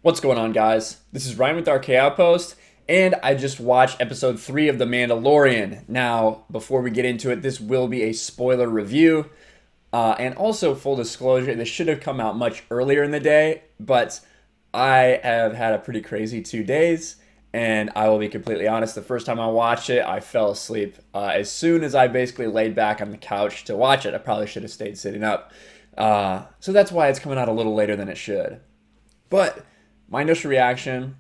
What's going on, guys? This is Ryan with RK Outpost, and I just watched episode 3 of The Mandalorian. Now, before we get into it, this will be a spoiler review. And also, full disclosure, this should have come out much earlier in the day, but I have had a pretty crazy 2 days, and I will be completely honest, the first time I watched it, I fell asleep. As soon as I basically laid back on the couch to watch it, I probably should have stayed sitting up. So that's why it's coming out a little later than it should. But my initial reaction,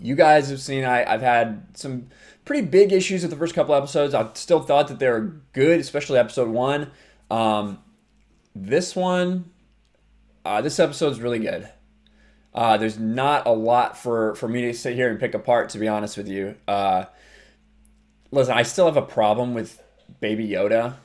you guys have seen I've had some pretty big issues with the first couple episodes. I still thought that they were good, especially episode 1. This one, this episode's really good. There's not a lot for me to sit here and pick apart, to be honest with you. Listen, I still have a problem with Baby Yoda,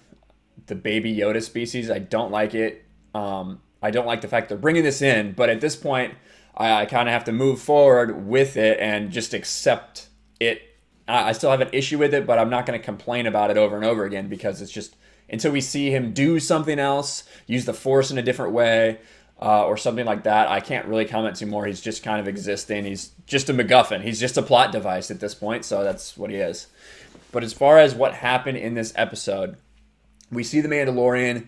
the Baby Yoda species. I don't like it. I don't like the fact they're bringing this in, but at this point, I kind of have to move forward with it and just accept it. I still have an issue with it, but I'm not going to complain about it over and over again because it's just until we see him do something else, use the Force in a different way, or something like that, I can't really comment too more. He's just kind of existing. He's just a MacGuffin. He's just a plot device at this point, so that's what he is. But as far as what happened in this episode, we see the Mandalorian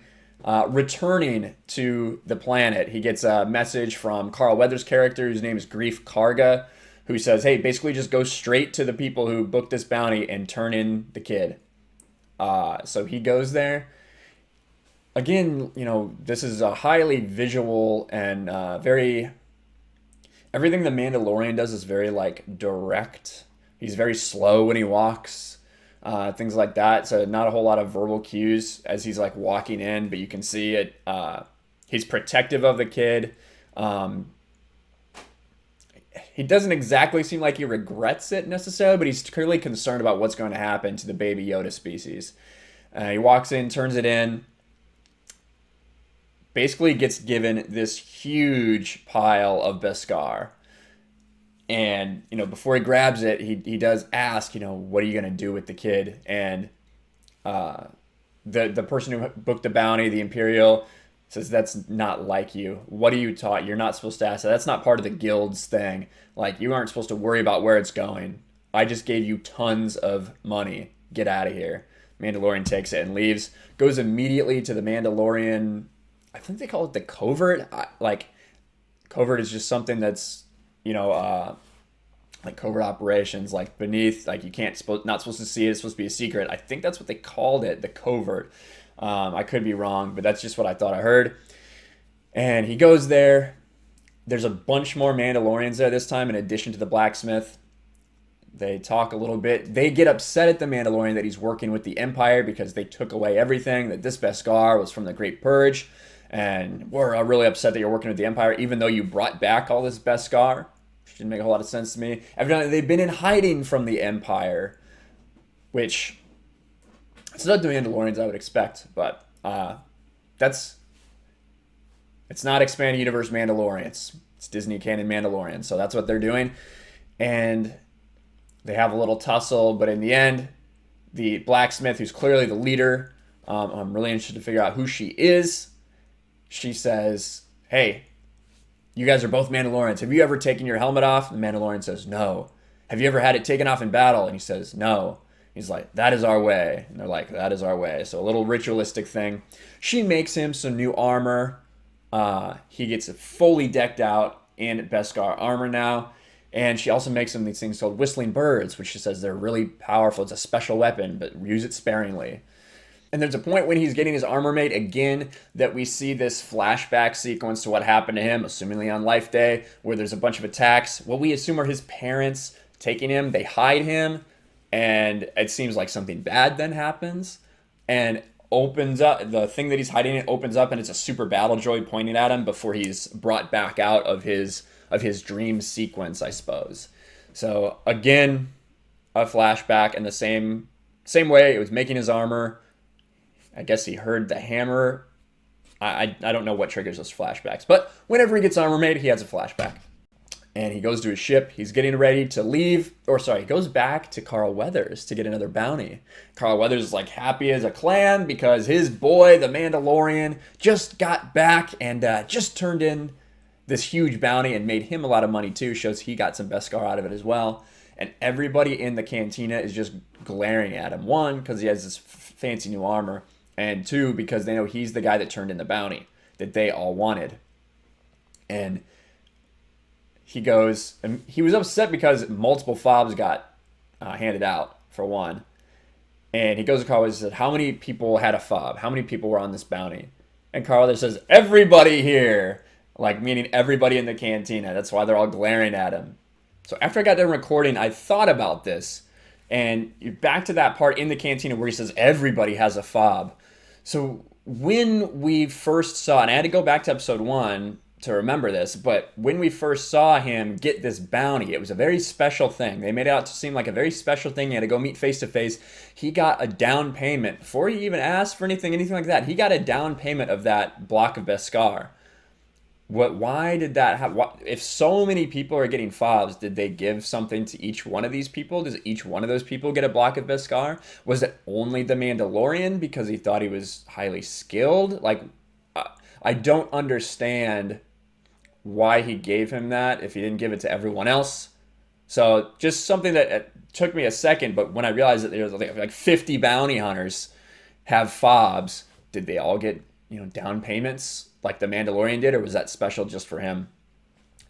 returning to the planet. He gets a message from Carl Weathers' character, whose name is Grief Karga, who says, hey, basically just go straight to the people who booked this bounty and turn in the kid. So he goes there. Again, this is a highly visual and very... Everything the Mandalorian does is very, direct. He's very slow when he walks. Things like that. So not a whole lot of verbal cues as he's walking in, but you can see it. He's protective of the kid. He doesn't exactly seem like he regrets it necessarily, but he's clearly concerned about what's going to happen to the Baby Yoda species. He walks in, turns it in, basically gets given this huge pile of Beskar. And, before he grabs it, he does ask, what are you going to do with the kid? And the person who booked the bounty, the Imperial, says, that's not like you. What are you taught? You're not supposed to ask that. That's not part of the guild's thing. You aren't supposed to worry about where it's going. I just gave you tons of money. Get out of here. Mandalorian takes it and leaves. Goes immediately to the Mandalorian, I think they call it the covert. Covert is just something that's, covert operations, beneath, you not supposed to see it. It's supposed to be a secret. I think that's what they called it, the covert. I could be wrong, but that's just what I thought I heard. And he goes there. There's a bunch more Mandalorians there this time, in addition to the blacksmith. They talk a little bit. They get upset at the Mandalorian that he's working with the Empire because they took away everything, that this Beskar was from the Great Purge. And we're really upset that you're working with the Empire, even though you brought back all this Beskar. Which didn't make a whole lot of sense to me. Evidently, they've been in hiding from the Empire, which it's not the Mandalorians I would expect, but it's not expanded universe Mandalorians. It's Disney canon Mandalorians, so that's what they're doing. And they have a little tussle, but in the end, the blacksmith, who's clearly the leader, I'm really interested to figure out who she is. She says, hey, you guys are both Mandalorians. Have you ever taken your helmet off? The Mandalorian says, no. Have you ever had it taken off in battle? And he says, no. He's like, that is our way. And they're like, that is our way. So a little ritualistic thing. She makes him some new armor. He gets fully decked out in Beskar armor now. And she also makes him these things called whistling birds, which she says they're really powerful. It's a special weapon, but use it sparingly. And there's a point when he's getting his armor made again that we see this flashback sequence to what happened to him, assumingly on Life Day, where there's a bunch of attacks. What we assume are his parents taking him. They hide him, and it seems like something bad then happens. And opens up, the thing that he's hiding in opens up, and it's a super battle droid pointing at him before he's brought back out of his dream sequence, I suppose. So again, a flashback in the same way. It was making his armor. I guess he heard the hammer. I don't know what triggers those flashbacks. But whenever he gets armor made, he has a flashback. And he goes to his ship. He's getting ready to leave. He goes back to Carl Weathers to get another bounty. Carl Weathers is happy as a clam because his boy, the Mandalorian, just got back and just turned in this huge bounty and made him a lot of money too. Shows he got some Beskar out of it as well. And everybody in the cantina is just glaring at him. One, because he has this fancy new armor, and two, because they know he's the guy that turned in the bounty that they all wanted. And he goes, and he was upset because multiple fobs got handed out, for one. And he goes to Carl Weathers and said, how many people had a fob? How many people were on this bounty? And Carl Weathers says, everybody here. Like, meaning everybody in the cantina. That's why they're all glaring at him. So after I got done recording, I thought about this. And back to that part in the cantina where he says, everybody has a fob. So when we first saw, and I had to go back to episode 1 to remember this, but when we first saw him get this bounty, it was a very special thing. They made it out to seem like a very special thing. He had to go meet face to face. He got a down payment before he even asked for anything like that. He got a down payment of that block of Beskar. Why did that happen? If so many people are getting fobs, did they give something to each one of these people? Does each one of those people get a block of Beskar? Was it only the Mandalorian because he thought he was highly skilled? Like, I don't understand why he gave him that if he didn't give it to everyone else. So just something that took me a second, but when I realized that there was like 50 bounty hunters have fobs, did they all get, down payments like the Mandalorian did, or was that special just for him?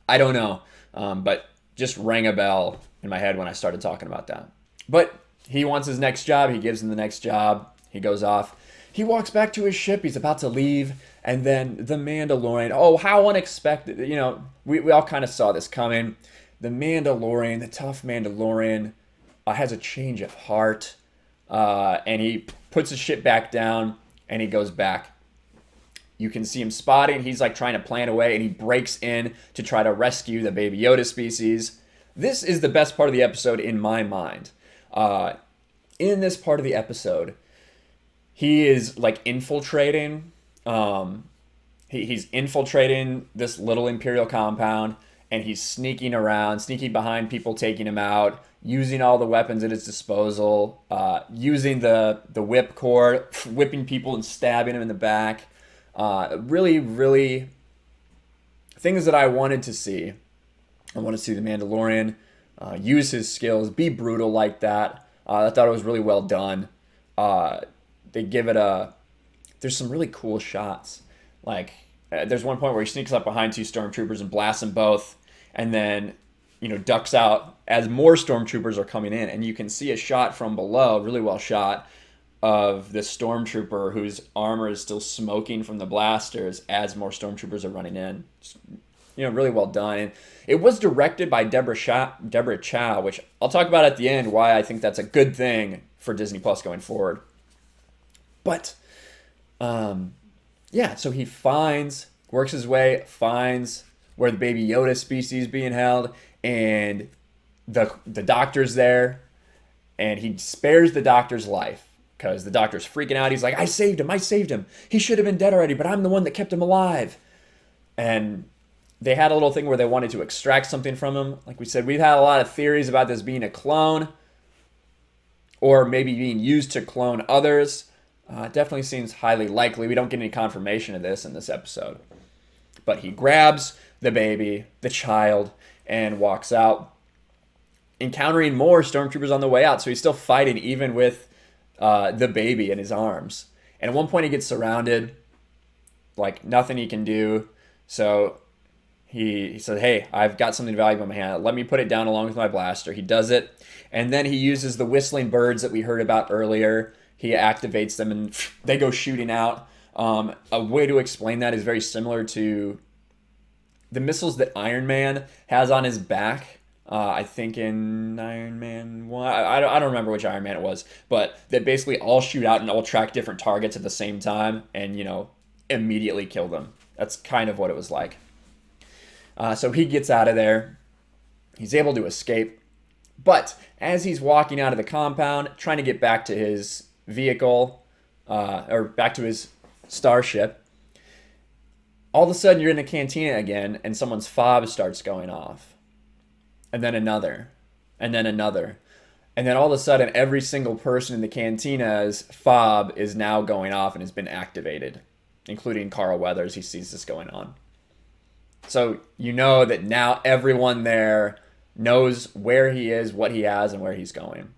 I don't know, but just rang a bell in my head when I started talking about that. But he wants his next job. He gives him the next job. He goes off. He walks back to his ship. He's about to leave. And then the Mandalorian, oh, how unexpected. We all kind of saw this coming. The Mandalorian, the tough Mandalorian, has a change of heart. And he puts his ship back down and he goes back. You can see him spotting. He's like trying to plan away, and he breaks in to try to rescue the Baby Yoda species. This is the best part of the episode in my mind. In this part of the episode, he is like infiltrating. He's infiltrating this little Imperial compound, and he's sneaking behind people, taking him out, using all the weapons at his disposal, using the whip cord, whipping people and stabbing them in the back. Really, really things that I wanted to see. I want to see the Mandalorian use his skills, be brutal like that. I thought it was really well done. They give it there's some really cool shots. Like, there's one point where he sneaks up behind 2 stormtroopers and blasts them both, and then, ducks out as more stormtroopers are coming in. And you can see a shot from below, really well shot, of this stormtrooper whose armor is still smoking from the blasters as more stormtroopers are running in. Just, really well done. And it was directed by Deborah Chow, which I'll talk about at the end why I think that's a good thing for Disney Plus going forward. But, so he works his way, finds where the Baby Yoda species is being held, and the doctor's there, and he spares the doctor's life. Because the doctor's freaking out. He's like, I saved him. He should have been dead already, but I'm the one that kept him alive. And they had a little thing where they wanted to extract something from him. Like we said, we've had a lot of theories about this being a clone, or maybe being used to clone others. Definitely seems highly likely. We don't get any confirmation of this in this episode. But he grabs the baby, the child, and walks out, encountering more stormtroopers on the way out. So he's still fighting even with the baby in his arms. And at one point he gets surrounded, like nothing he can do. So he said, hey, I've got something valuable in my hand. Let me put it down along with my blaster. He does it. And then he uses the whistling birds that we heard about earlier. He activates them and they go shooting out. A way to explain that is very similar to the missiles that Iron Man has on his back. I think in Iron Man 1, I don't remember which Iron Man it was, but that basically all shoot out and all track different targets at the same time and, immediately kill them. That's kind of what it was like. So he gets out of there. He's able to escape. But as he's walking out of the compound, trying to get back to his vehicle, or back to his starship, all of a sudden you're in a cantina again and someone's fob starts going off. And then another, and then another. And then all of a sudden, every single person in the cantina's fob is now going off and has been activated, including Carl Weathers. He sees this going on. So you know that now everyone there knows where he is, what he has, and where he's going.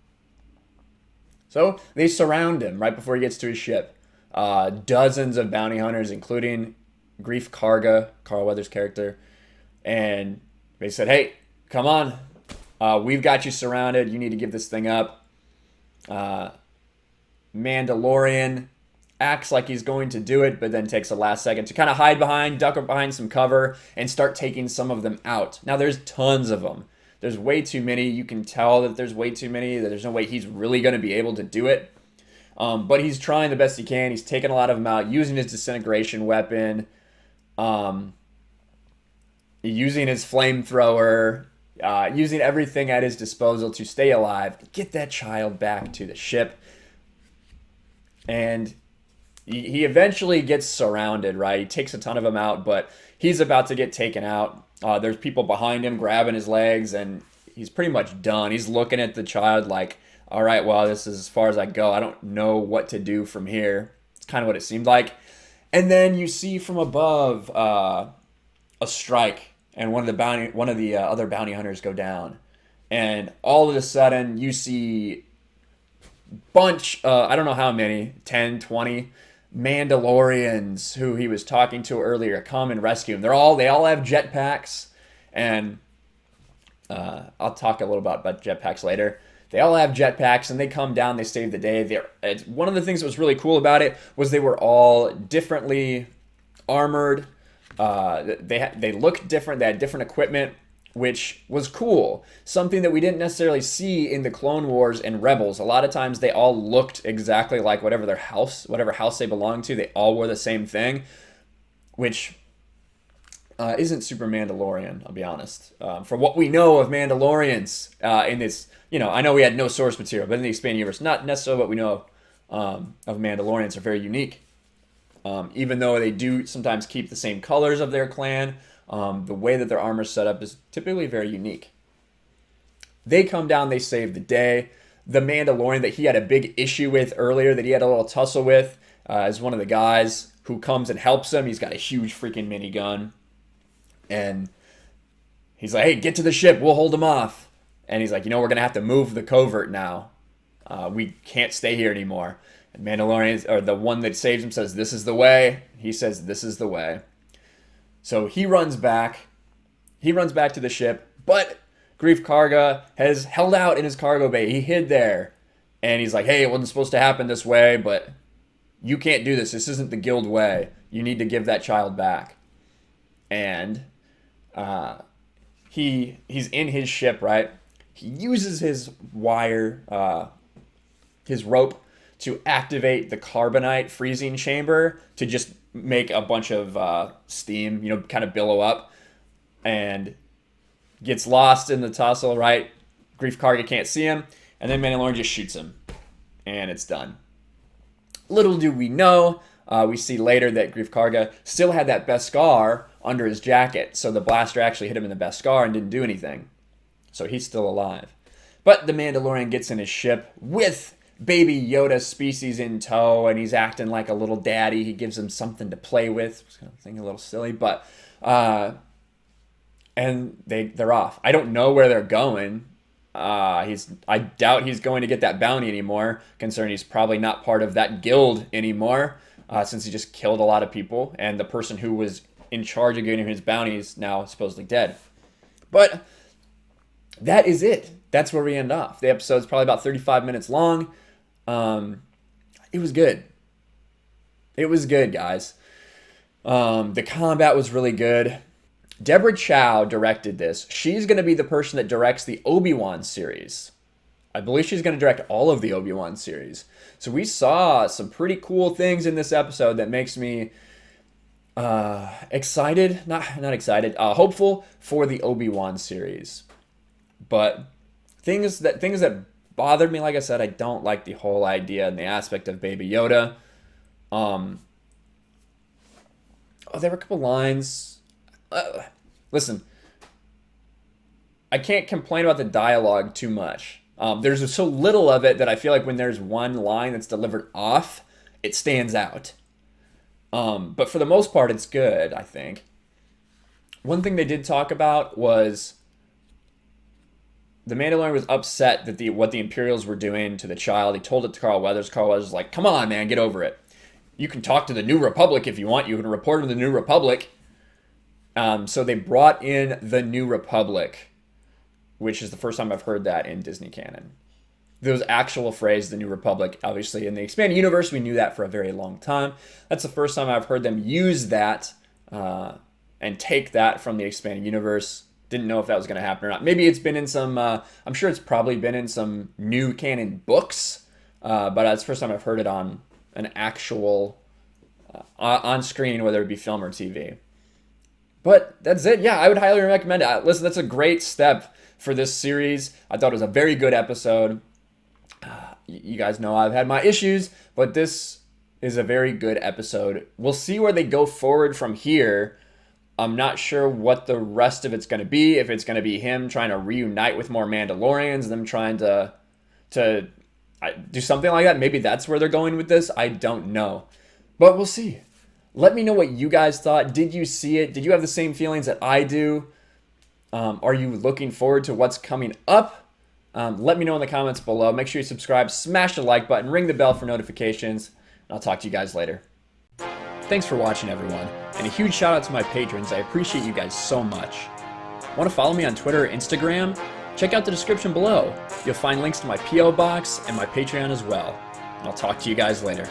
So they surround him right before he gets to his ship. Dozens of bounty hunters, including Grief Karga, Carl Weathers' character, and they said, "Hey, come on, we've got you surrounded. You need to give this thing up." Mandalorian acts like he's going to do it, but then takes the last second to kind of hide behind, duck behind some cover, and start taking some of them out. Now, there's tons of them. There's way too many. You can tell that there's way too many, that there's no way he's really going to be able to do it. But he's trying the best he can. He's taking a lot of them out, using his disintegration weapon, using his flamethrower, using everything at his disposal to stay alive, get that child back to the ship. And he eventually gets surrounded, right? He takes a ton of them out, but he's about to get taken out. There's people behind him grabbing his legs, and he's pretty much done. He's looking at the child like, all right, well, this is as far as I go. I don't know what to do from here. It's kind of what it seemed like. And then you see from above a strike, and one of the other bounty hunters go down. And all of a sudden, you see bunch, I don't know how many, 10, 20 Mandalorians who he was talking to earlier come and rescue him. They all have jetpacks, and I'll talk a little about jetpacks later. They all have jetpacks, and they come down, they save the day. One of the things that was really cool about it was they were all differently armored. They looked different, they had different equipment, which was cool. Something that we didn't necessarily see in the Clone Wars and Rebels. A lot of times they all looked exactly like whatever house they belonged to. They all wore the same thing, which isn't super Mandalorian, I'll be honest. From what we know of Mandalorians in this, I know we had no source material, but in the expanded universe, not necessarily what we know of Mandalorians are very unique. Even though they do sometimes keep the same colors of their clan, the way that their armor is set up is typically very unique. They come down, they save the day. The Mandalorian that he had a big issue with earlier, that he had a little tussle with, is one of the guys who comes and helps him. He's got a huge freaking minigun. And he's like, hey, get to the ship, we'll hold him off. And he's like, we're going to have to move the covert now. We can't stay here anymore. And Mandalorian, or the one that saves him, says, this is the way. He says, this is the way. So he runs back. He runs back to the ship, but Grief Karga has held out in his cargo bay. He hid there. And he's like, hey, it wasn't supposed to happen this way, but you can't do this. This isn't the guild way. You need to give that child back. And he's in his ship, right? He uses his wire, his rope, to activate the carbonite freezing chamber to just make a bunch of steam, kind of billow up, and gets lost in the tussle, right? Grief Karga can't see him, and then Mandalorian just shoots him, and it's done. Little do we know, we see later that Grief Karga still had that Beskar under his jacket, so the blaster actually hit him in the Beskar and didn't do anything. So he's still alive. But the Mandalorian gets in his ship with Baby Yoda species in tow, and he's acting like a little daddy. He gives him something to play with. It's kind of thing a little silly, but and they're off. I don't know where they're going. I doubt he's going to get that bounty anymore, considering he's probably not part of that guild anymore, since he just killed a lot of people, and the person who was in charge of getting him his bounty is now supposedly dead. But that is it. That's where we end off. The episode's probably about 35 minutes long. It was good. It was good, guys. The combat was really good. Deborah Chow directed this. She's going to be the person that directs the Obi-Wan series. I believe she's going to direct all of the Obi-Wan series. So we saw some pretty cool things in this episode that makes me excited, not excited, hopeful for the Obi-Wan series. But things that bothered me, like I said, I don't like the whole idea and the aspect of Baby Yoda. There were a couple lines. Listen, I can't complain about the dialogue too much. There's so little of it that I feel like when there's one line that's delivered off, it stands out. But for the most part, it's good, I think. one thing they did talk about was the Mandalorian was upset that what the Imperials were doing to the child. He told it to Carl Weathers. Carl Weathers was like, come on, man, get over it. You can talk to the New Republic if you want. You can report to the New Republic. So they brought in the New Republic, which is the first time I've heard that in Disney canon. Those actual phrase, the New Republic, obviously in the expanded universe, we knew that for a very long time. That's the first time I've heard them use that and take that from the expanded universe. Didn't know if that was going to happen or not. Maybe it's been in some, I'm sure it's probably been in some new canon books, but that's the first time I've heard it on an actual, on screen, whether it be film or TV. But that's it. Yeah, I would highly recommend it. Listen, that's a great step for this series. I thought it was a very good episode. You guys know I've had my issues, but this is a very good episode. We'll see where they go forward from here. I'm not sure what the rest of it's going to be. If it's going to be him trying to reunite with more Mandalorians, them trying to do something like that. Maybe that's where they're going with this. I don't know. But we'll see. Let me know what you guys thought. Did you see it? Did you have the same feelings that I do? Are you looking forward to what's coming up? Let me know in the comments below. Make sure you subscribe, smash the like button, ring the bell for notifications, and I'll talk to you guys later. Thanks for watching, everyone, and a huge shout out to my patrons. I appreciate you guys so much. Want to follow me on Twitter or Instagram? Check out the description below. You'll find links to my P.O. box and my Patreon as well. And I'll talk to you guys later.